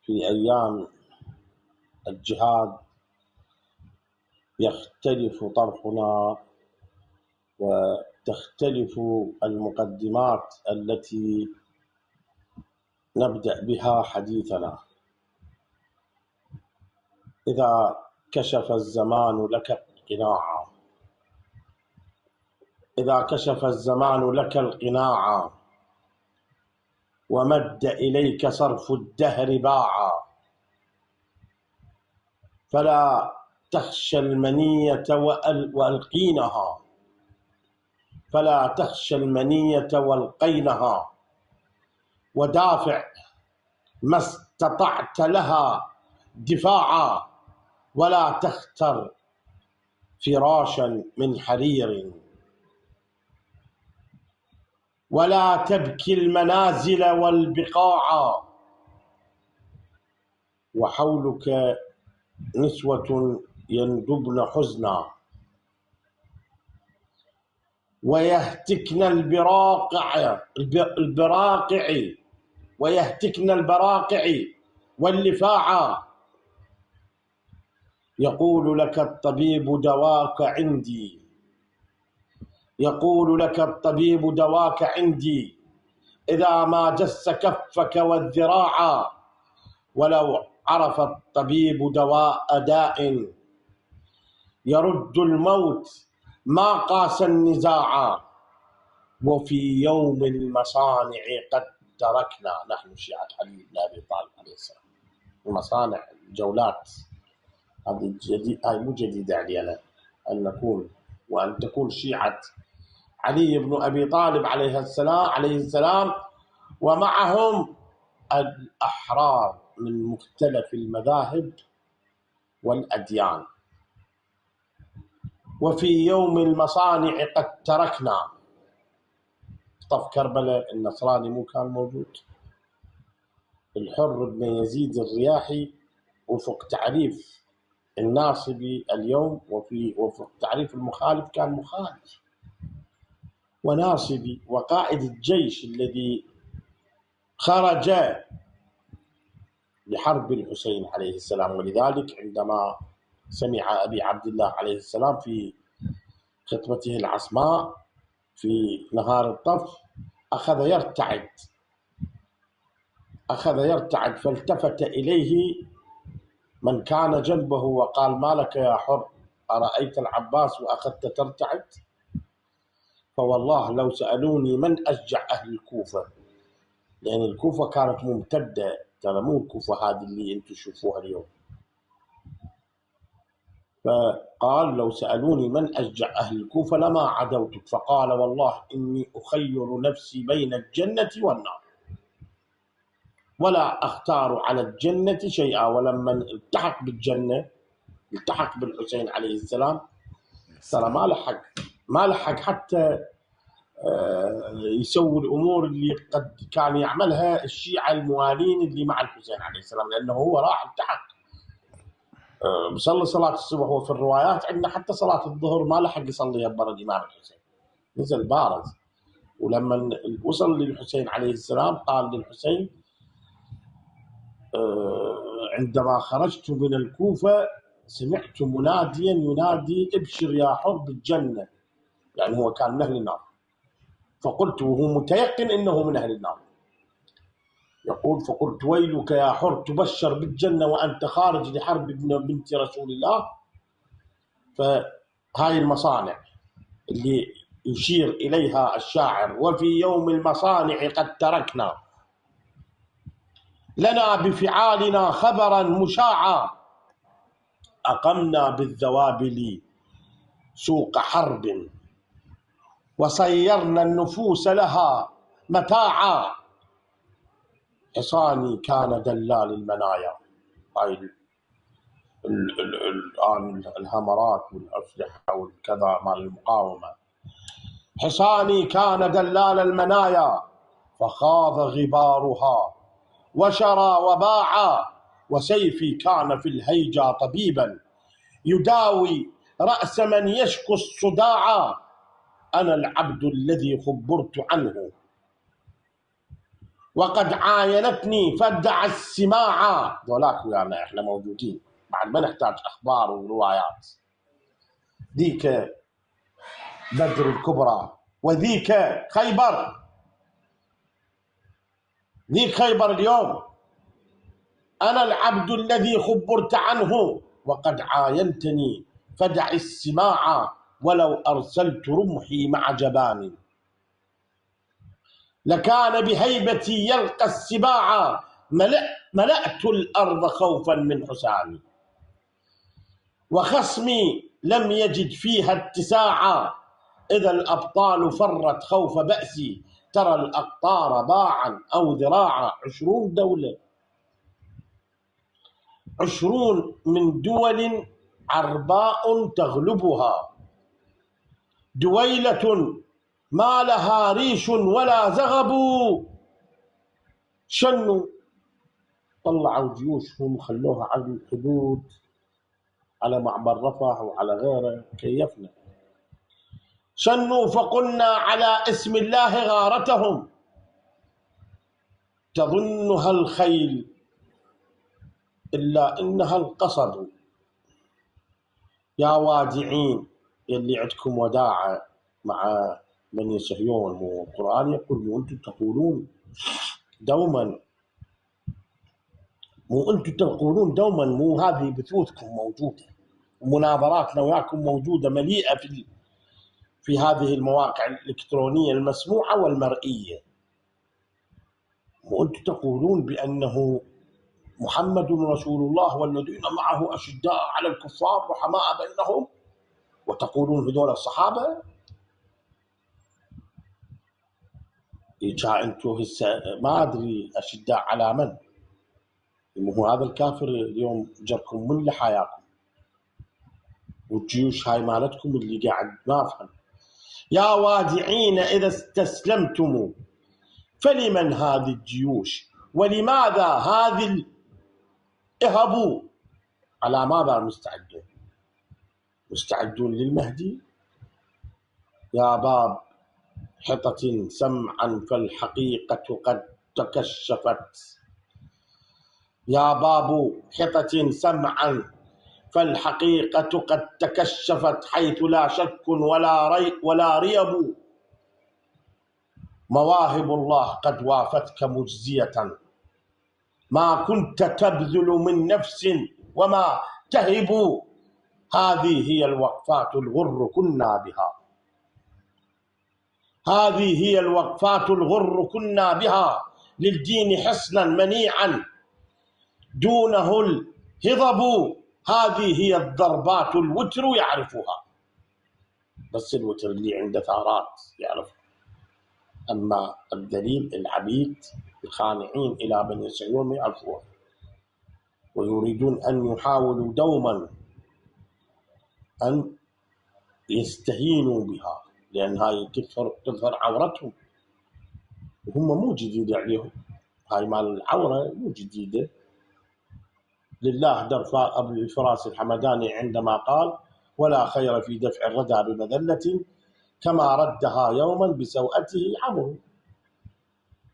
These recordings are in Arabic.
في أيام الجهاد يختلف طرحنا وتختلف المقدمات التي نبدأ بها حديثنا. إذا كشف الزمان لك القناع، إذا كشف الزمان لك القناع ومد إليك صرف الدهر باعا، فلا تخشى المنية وألقينها، فلا تخشى المنية والقينها، ودافع ما استطعت لها دفاعا، ولا تختر فراشا من حرير، ولا تبكي المنازل والبقاعا، وحولك نسوة يندبن حزنا ويهتكن البراقع ويهتكن البراقع واللفاعا، يقول لك الطبيب دواك عندي، يقول لك الطبيب دواك عندي، إذا ما جس كفك والذراعا، ولو عرف الطبيب دواء داء يرد الموت ما قاس النزاعا، وفي يوم المصانع قد تركنا. نحن شيعة علي بن أبي طالب عليه السلام، المصانع الجولات هذه مو جديدة علينا أن نكون وأن تكون شيعة علي بن أبي طالب عليه السلام ومعهم الأحرار من مختلف المذاهب والأديان. وفي يوم المصانع قد تركنا. طف كربلاء النصراني مو كان موجود؟ الحر بن يزيد الرياحي وفق تعريف الناصبي اليوم وفق تعريف المخالف كان مخالف وناصبي، وقائد الجيش الذي خرج لحرب الحسين عليه السلام. ولذلك عندما سمع أبي عبد الله عليه السلام في خطبته العصماء في نهار الطف أخذ يرتعد، فالتفت إليه من كان جنبه وقال: ما لك يا حر، أرأيت العباس وأخذت ترتعد؟ فوالله لو سألوني من أشجع أهل الكوفة، لأن الكوفة كانت ممتدة، ترى مو الكوفة هذه اللي أنتم تشوفوها اليوم. فقال: لو سألوني من أشجع أهل الكوفة لما عدوتك. فقال: والله إني أخير نفسي بين الجنة والنار ولا أختار على الجنة شيئا. ولما التحق بالجنة، التحق بالحسين عليه السلام، ترى ما لحق حتى يسوي الأمور اللي قد كان يعملها الشيعة الموالين اللي مع الحسين عليه السلام، لأنه هو راح التحق بصلي صلاة الصبح. وفي الروايات عندنا حتى صلاة الظهر ما لحق يصليها برا الإمام الحسين، نزل بارز. ولما وصل للحسين عليه السلام قال للحسين: عندما خرجت من الكوفة سمعت مناديا ينادي: ابشر يا حر بالجنة، يعني هو كان من أهل النار. فقلت، وهو متيقن إنه من أهل النار، يقول: فقلت: ويلك يا حر، تبشر بالجنة وأنت خارج لحرب بنت رسول الله. فهاي المصانع اللي يشير إليها الشاعر: وفي يوم المصانع قد تركنا، لنا بفعالنا خبرا مشاعا، أقمنا بالذوابل سوق حرب، وصيرنا النفوس لها متاعا، حصاني كان دلال المنايا. هاي الآن الهمرات والأسلحة والكذا مال المقاومة. حصاني كان دلال المنايا، فخاض غبارها وشرى وباعا، وسيفي كان في الهيجا طبيبا يداوي رأس من يشكو الصداعا، أنا العبد الذي خبرت عنه وقد عاينتني فادعى السماع. ذولاك ويانا احنا موجودين بعد ما نحتاج اخبار وروايات. ذيك بدر الكبرى وذيك خيبر. ذيك خيبر اليوم أنا العبد الذي خبرت عنه وقد عاينتني فدع السماع ولو أرسلت رمحي مع جبان لكان بهيبتي يلقى السباع ملأت الأرض خوفا من حسامي وخصمي لم يجد فيها اتساعا إذا الأبطال فرت خوف بأسي ترى الأقطار باعا أو ذراعا. 20 دولة 20 من دول عرباء تغلبها دويلة ما لها ريش ولا زغب. شنوا طلعوا جيوشهم وخلوها على الحدود على معبر رفح وعلى غيره كيفنا. شنوا فقلنا على اسم الله غارتهم تظنها الخيل إلا إنها القصب. يا وادعين يلي عندكم وداعة مع بني صهيون. والقرآن يقول وأنتم تقولون دوما مو هذه بثوثكم موجودة ومناظراتنا وياكم موجودة مليئة في هذه المواقع الإلكترونية المسموعة والمرئية. وأنتم تقولون بأنه محمد رسول الله والذين معه أشداء على الكفار رحماء بينهم وتقولون هذول الصحابة. إذا أنتم هسه ما أدري أشداء على من. هو هذا الكافر اليوم جركم من لحياكم والجيوش هاي مالتكم اللي قاعد ما أفهم. يا وادعين إذا استسلمتم فلمن هذه الجيوش ولماذا هذه اهبوا. على ماذا مستعدون للمهدي. يا باب حطة سمعا فالحقيقة قد تكشفت. يا باب حطة سمعا فالحقيقة قد تكشفت حيث لا شك ولا ريب. مواهب الله قد وافتك مجزية ما كنت تبذل من نفس وما تهب. هذه هي الوقفات الغر كنا بها. هذه هي الوقفات الغر كنا بها للدين حصنا منيعا دونه الهضب. هذه هي الضربات الوتر يعرفها. بس الوتر اللي عنده ثارات يعرفها. أما الدليل العبيد الخانعين إلى بني صهيون يعرفوها ويريدون أن يحاولوا دوما أن يستهينوا بها لأن هاي تظهر عورتهم وهم مو جديدة عليهم. هاي مال العورة مو جديدة. لله در أبو الفراس الحمداني عندما قال ولا خير في دفع الردى بمذلة كما ردها يوما بسوءته عمرو.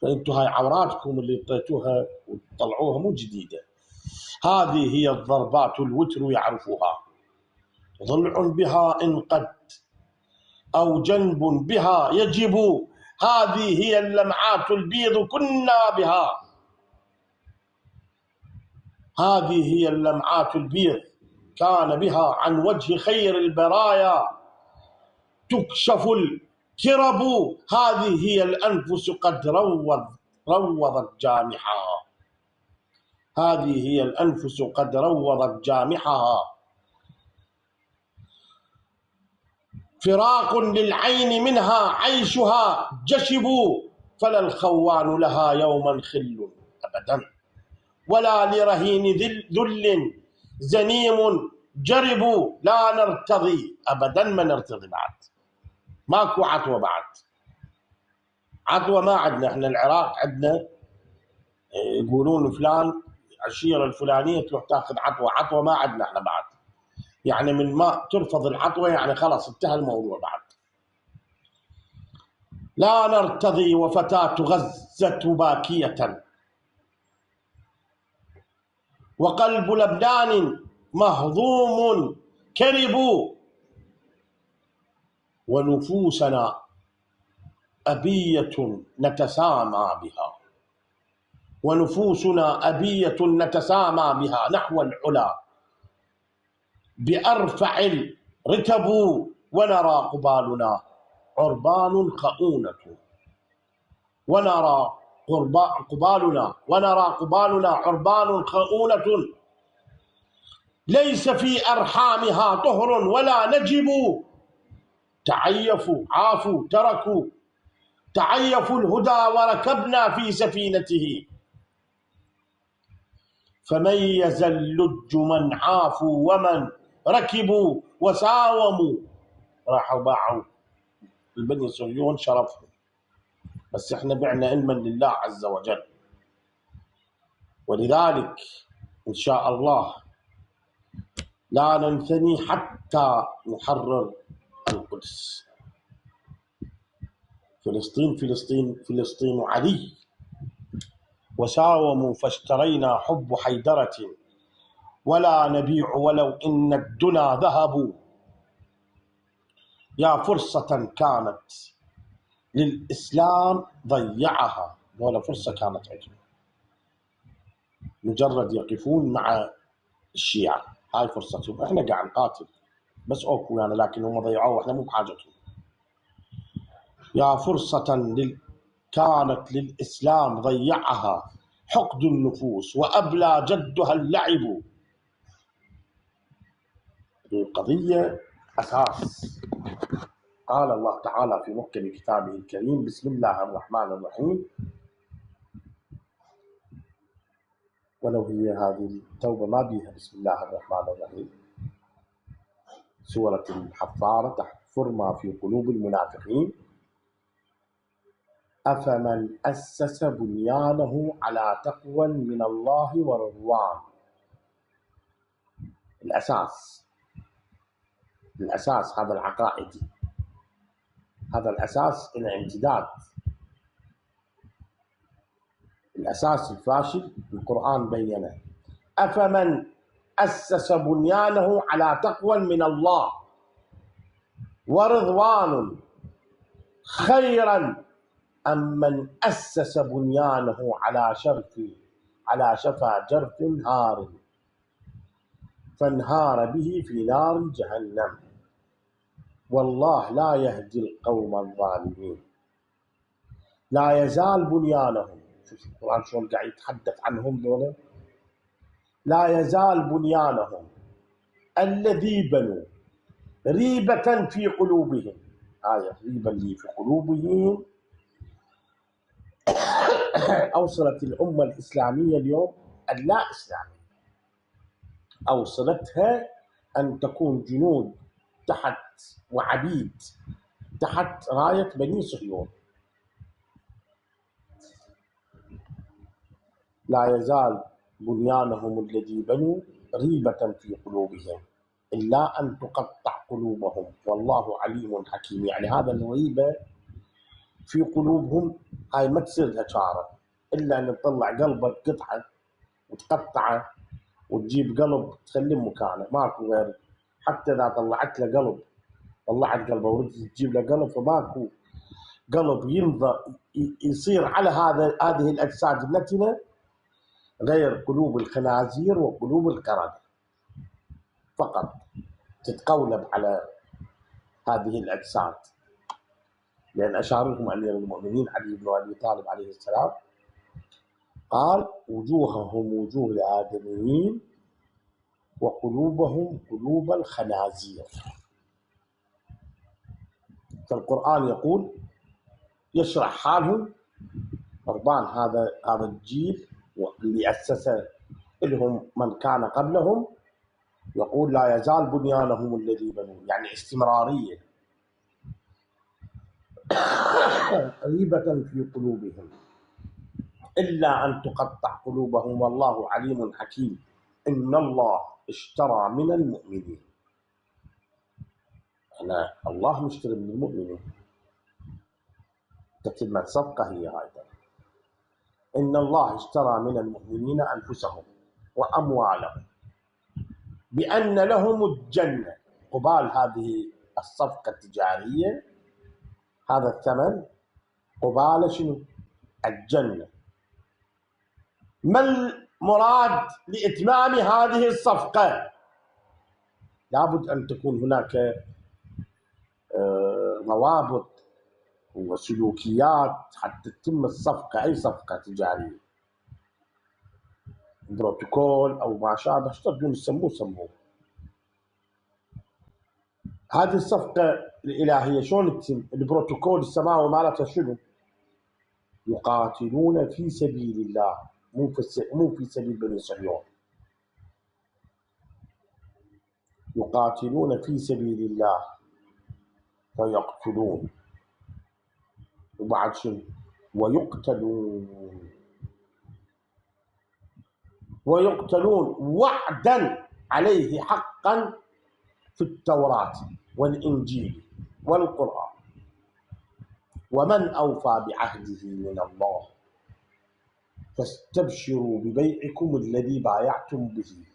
فأنتوا هاي عوراتكم اللي اعطيتوها وطلعوها مو جديدة. هذه هي الضربات الوتر يعرفها. ضلع بها إن قد أو جنب بها يجب. هذه هي اللمعات البيض كنا بها. هذه هي اللمعات البيض كان بها عن وجه خير البرايا تكشف الكرب. هذه هي الأنفس قد روضت جامحها. هذه هي الأنفس قد روضت جامحها. فراق للعين منها عيشها جشب. فلا الخوان لها يوما خل أبدا ولا لرهين ذل زنيم جرب. لا نرتضي أبدا. ما نرتضي بعد. ماكو عطوة بعد. عطوة ما عندنا. احنا العراق عندنا يقولون فلان عشيرة الفلانية تروح تاخذ عطوة. عطوة ما عندنا احنا بعد. يعني من ما ترفض العطوة يعني خلاص انتهى الموضوع بعد. لا نرتضي وفتاة غزة باكية، وقلب لبنان مهضوم كربوا، ونفوسنا أبية نتسامى بها، ونفوسنا أبية نتسامى بها نحو العلا بأرفع الرتب، ونرى قبالنا عربان خؤونة، ونرى قبالنا عربان خؤونة، ليس في أرحامها طهر ولا نجب، تعيفوا عافوا تركوا، تعيفوا الهدى وركبنا في سفينته، فميز اللج من عافوا ومن ركبوا وساوموا. راحوا باعوا البني الصهيون شرفهم، بس احنا بعنا علما لله عز وجل. ولذلك إن شاء الله لا ننثني حتى نحرر القدس. فلسطين فلسطين فلسطين علي، وساوموا فاشترينا حب حيدرة، ولا نبيع ولو إن الدنا ذهب، يا فرصة كانت للإسلام ضيعها. ولا فرصة كانت عندهم، مجرد يقفون مع الشيعة، هاي فرصتهم. احنا قاعد نقاتل بس اوكو يعني، لكن هم ضيعوه واحنا مو بحاجتهم. يا فرصة كانت للإسلام ضيعها حقد النفوس، وأبلى جدها اللعب. القضية أساس. قال الله تعالى في محكم كتابه الكريم: بسم الله الرحمن الرحيم. ولو هي هذه التوبة ما بيها بسم الله الرحمن الرحيم، سورة الحفارة: تحفر ما في قلوب المنافقين، أفمن أسس بنيانه على تقوى من الله ورضوان. الأساس هذا العقائدي، هذا الأساس إلى امتداد. الأساس الفاشل القرآن بينه: أفمن أسس بنيانه على تقوى من الله ورضوان خيرا أم من أسس بنيانه على شفا جرف هار فانهار به في نار جهنم، والله لا يهدي القوم الظالمين. لا يزال بنيانهم، شوف القرآن شلون قاعد يتحدث عنهم دول، لا يزال بنيانهم الذي بنوا ريبة في قلوبهم. هاي الريبة اللي في قلوبهم أوصلت الأمة الإسلامية اليوم اللا إسلامية، أوصلتها أن تكون جنود تحت وعبيد تحت راية بني صهيون. لا يزال بنيانهم الذي بنوا ريبة في قلوبهم إلا أن تقطع قلوبهم والله عليم حكيم. يعني هذا الريبة في قلوبهم هاي ما تصير لها شارة إلا أن تطلع قلبك قطعة وتقطعه وتجيب قلب تخليه مكانه، ماكو غير. حتى إذا طلعت له قلب، طلعت قلبه وردت تجيب له قلب، فماكو قلب يصير على هذه الأجساد النتنة غير قلوب الخنازير وقلوب القردة فقط تتقولب على هذه الأجساد. لأن أشار لكم أمير المؤمنين علي بن أبي طالب عليه السلام قال: وجوههم وجوه الآدميين وقلوبهم قلوب الخنازير. فالقرآن يقول يشرح حالهم ربان هذا الجيل واللي أسسه لهم من كان قبلهم. يقول: لا يزال بنيانهم الذي بنوا، يعني استمرارية، ريبة في قلوبهم إلا أن تقطع قلوبهم والله عليم حكيم. إن الله اشترى من المؤمنين. الله مشتري من المؤمنين. تتم الصفقة هي هذا: إن الله اشترى من المؤمنين أنفسهم وأموالهم بأن لهم الجنة. قبال هذه الصفقة التجارية هذا الثمن قبال شنو؟ الجنة. ما المراد لإتمام هذه الصفقة؟ لابد أن تكون هناك ضوابط وسلوكيات حتى تتم الصفقة، أي صفقة تجارية، بروتوكول أو ما شابه، تقدرون تسموه. هذه الصفقة الإلهية شلون تتم؟ البروتوكول السماوي مالتها شنو؟ يقاتلون في سبيل الله، مو في سبيل بني صهيون. يقاتلون في سبيل الله ويقتلون، وبعد شنو؟ ويقتلون وعدا عليه حقا في التوراة والإنجيل والقرآن. ومن أوفى بعهده من الله فاستبشروا ببيعكم الذي بايعتم به،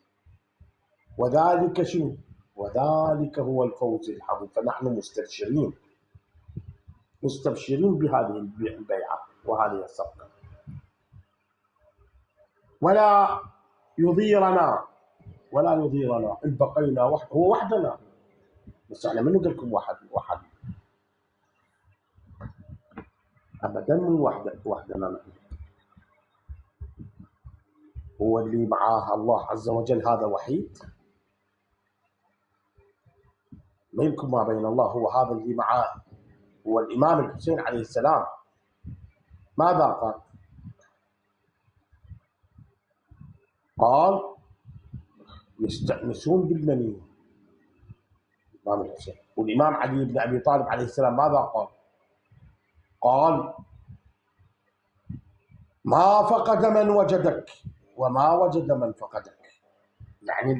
وذلك شنو؟ وذلك هو الفوز العظيم. فنحن مستبشرين بهذه البيعة وهذه الصفقة، ولا يضيرنا إن بقينا هو وحدنا. بس احنا من نقول لكم واحد ابدا، من وحدنا نحن. هو اللي معاه الله عز وجل هذا وحيد، بينكم ما بين الله، هو هذا اللي معاه. هو الإمام الحسين عليه السلام ماذا قال؟ قال يستأنسون بالمنية، الإمام الحسين. والإمام علي بن أبي طالب عليه السلام ماذا قال؟ قال ما فقد من وجدك وما وجد من فقدك. يعني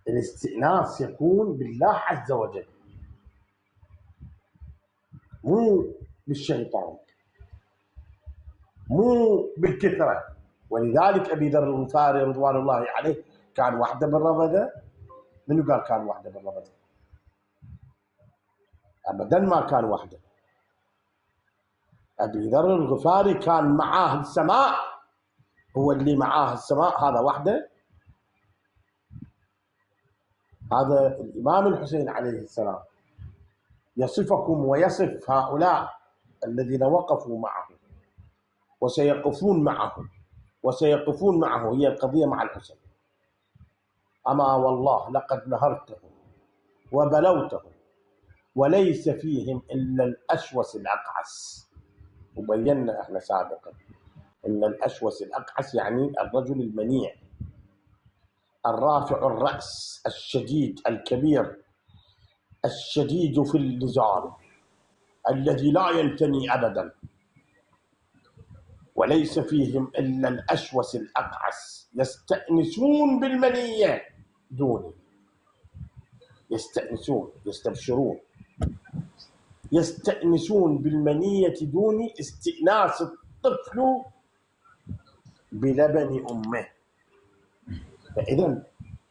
الاستئناس يكون بالله عز وجل، مو بالشيطان، مو بالكثرة. ولذلك أبي ذر الغفاري رضوان الله عليه كان وحده بالربذة. منو قال كان وحده بالربذة؟ أبدا ما كان وحده. أبي ذر الغفاري كان معاه السماء، هو اللي معاه السماء، هذا وحده. هذا الإمام الحسين عليه السلام يصفكم ويصف هؤلاء الذين وقفوا معه وسيقفون معه. هي القضية مع الحسين. أما والله لقد نهرتهم وبلوتهم وليس فيهم إلا الأشوس الأقعس. وبينا احنا سابقا ان الأشوس الأقعس يعني الرجل المنيع الرافع الرأس الشديد الكبير الشديد في النزال الذي لا ينتني أبدا. وليس فيهم إلا الأشوس الأقعس يستأنسون بالمنية دوني. يستأنسون بالمنية دوني استئناس الطفل بلبن أمه. فإذا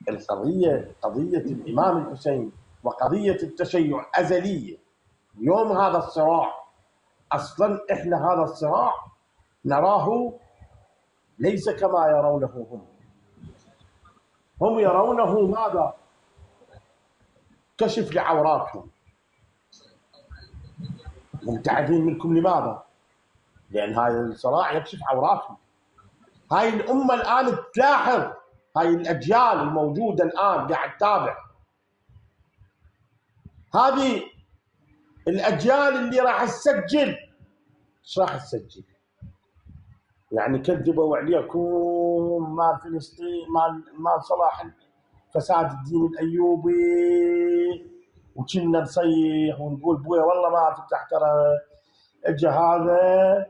القضية قضية الإمام الحسين وقضية التشيع أزلية. اليوم هذا الصراع أصلا إحنا هذا الصراع نراه ليس كما يرونه هم يرونه ماذا؟ كشف لعوراتهم. مبتعدين منكم لماذا؟ لأن هذا الصراع يكشف عوراتهم. هاي الأمة الآن تلاحظ، هاي الأجيال الموجودة الآن قاعد تتابع، هذه الأجيال اللي راح تسجل. ايش راح تسجل؟ يعني كذبوا عليكم مال فلسطين، مال صلاح فساد الدين الأيوبي، وكنا نصيح ونقول بويا والله ما فتح، ترى اجى هذا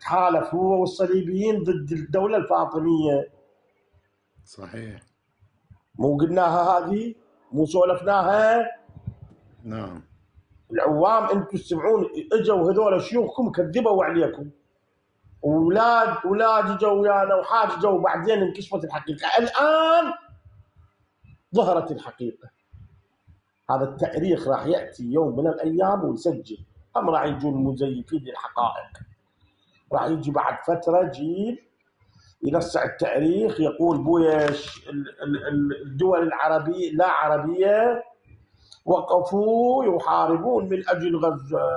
تحالف هو والصليبيين ضد الدولة الفاطمية. صحيح. مو قلناها هذه؟ مو سولفناها؟ نعم. العوام انتم تسمعون اجوا هذول شيوخكم كذبوا عليكم، اولاد اجوا ويانا وحاج اجوا وبعدين انكشفت الحقيقه، الان ظهرت الحقيقه. هذا التاريخ راح ياتي يوم من الايام ويسجل، هم راح يجون مزيفين للحقائق، راح يجي بعد فتره جيل ينسع التاريخ يقول بويش الدول العربيه لا عربيه وقفوا يحاربون من اجل غزه.